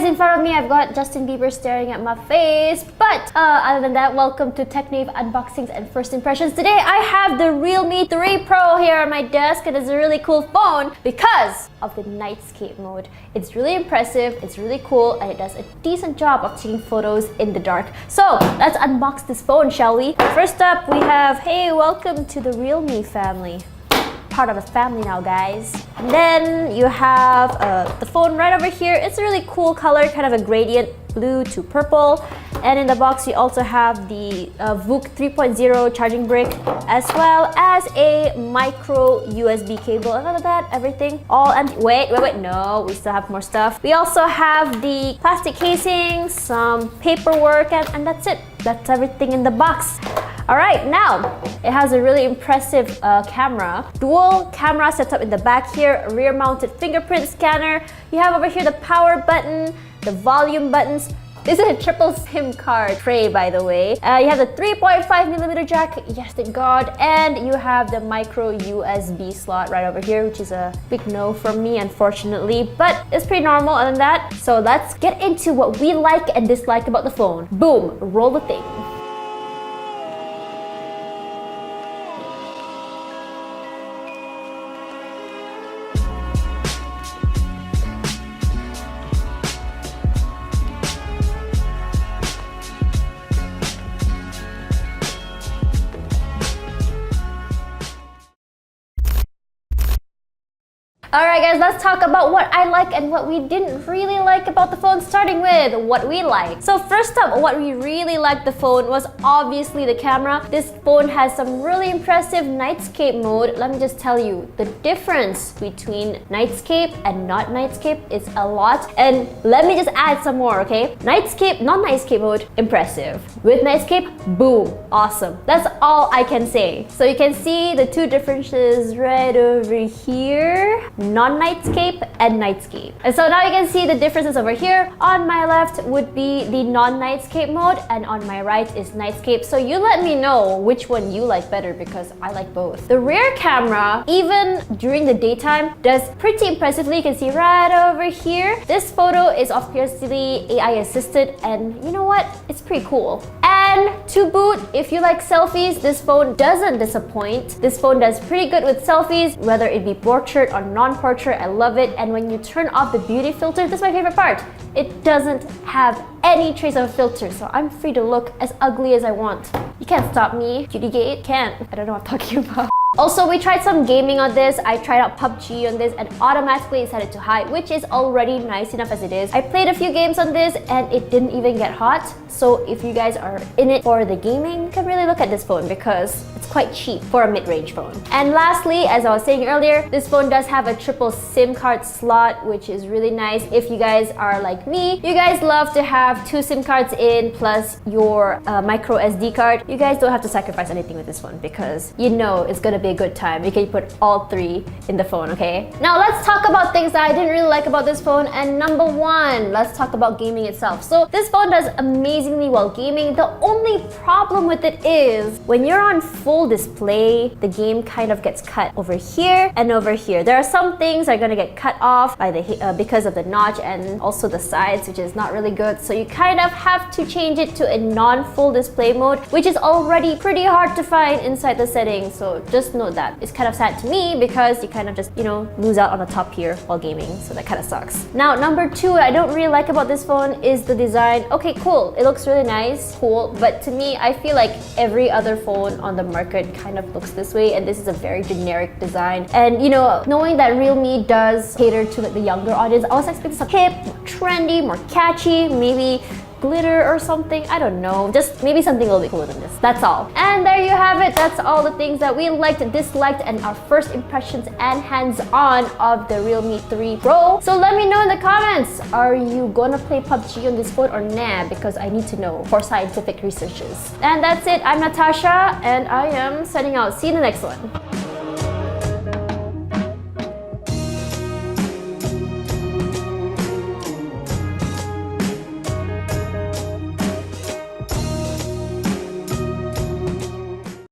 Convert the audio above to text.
in front of me, I've got Justin Bieber staring at my face. But other than that, welcome to TechNave Unboxings and First Impressions. Today, I have the Realme 3 Pro here on my desk, and it's a really cool phone because of the nightscape mode. It's really impressive, it's really cool, and it does a decent job of taking photos in the dark. So let's unbox this phone, shall we? First up, we have, hey, welcome to the Realme family. Part of the family now, guys. And then you have the phone right over here. It's a really cool color, kind of a gradient blue to purple. And in the box, you also have the VOOC 3.0 charging brick, as well as a micro USB cable. And other than that, everything all empty. Wait, no, we still have more stuff. We also have the plastic casing, some paperwork, and that's it. That's everything in the box. Alright, now it has a really impressive camera. Dual camera setup in the back here, a rear mounted fingerprint scanner. You have over here the power button, the volume buttons. This is a triple SIM card tray, by the way. You have the 3.5mm jack, yes thank God, and you have the micro USB slot right over here, which is a big no from me, unfortunately, but it's pretty normal other than that. So let's get into what we like and dislike about the phone. Boom, roll the thing. Alright guys, let's talk about what I like and what we didn't really like about the phone, starting with what we like. So first up, what we really liked the phone was obviously the camera. This phone has some really impressive nightscape mode. Let me just tell you, the difference between nightscape and not nightscape is a lot. And let me just add some more, okay? Nightscape, non-nightscape mode, impressive. With nightscape, boom, awesome. That's all I can say. So you can see the two differences right over here. Non-nightscape and nightscape. And so now you can see the differences over here. On my left would be the non-nightscape mode, and on my right is nightscape. So you let me know which one you like better, because I like both. The rear camera, even during the daytime, does pretty impressively. You can see right over here. This photo is obviously AI assisted, and you know what? It's pretty cool. And to boot, if you like selfies, this phone doesn't disappoint. This phone does pretty good with selfies, whether it be portrait or non-portrait. I love it. And when you turn off the beauty filter, this is my favorite part. It doesn't have any trace of a filter, so I'm free to look as ugly as I want. You can't stop me, Cutie can't. I don't know what I'm talking about. Also, we tried some gaming on this. I tried out PUBG on this and automatically set it to high, which is already nice enough as it is. I played a few games on this and it didn't even get hot. So if you guys are in it for the gaming, you can really look at this phone because it's quite cheap for a mid-range phone. And lastly, as I was saying earlier, this phone does have a triple SIM card slot, which is really nice. If you guys are like me, you guys love to have 2 SIM cards in plus your micro SD card. You guys don't have to sacrifice anything with this phone because you know it's gonna be a good time. You can put all 3 in the phone, okay? Now let's talk about things that I didn't really like about this phone. And number 1, let's talk about gaming itself. So this phone does amazingly well gaming. The only problem with it is when you're on full display, the game kind of gets cut over here and over here. There are some things that are gonna get cut off by the because of the notch and also the sides, which is not really good. So you kind of have to change it to a non-full display mode, which is already pretty hard to find inside the settings. So just note that. It's kind of sad to me because you kind of just, you know, lose out on the top here while gaming. So that kind of sucks. Now, number 2, I don't really like about this phone is the design. Okay, cool. It looks really nice, cool. But to me, I feel like every other phone on the market kind of looks this way, and this is a very generic design. And you know, knowing that Realme does cater to like the younger audience, I was expecting some hip, more trendy, more catchy, maybe glitter or something. I don't know, just maybe something a little bit cooler than this. That's all. And there you have it. That's all the things that we liked, disliked, and our first impressions and hands-on of the Realme 3 Pro. So let me know in the comments, are you gonna play PUBG on this phone or nah? Because I need to know for scientific researches. And that's it. I'm Natasha and I am signing out. See you in the next one.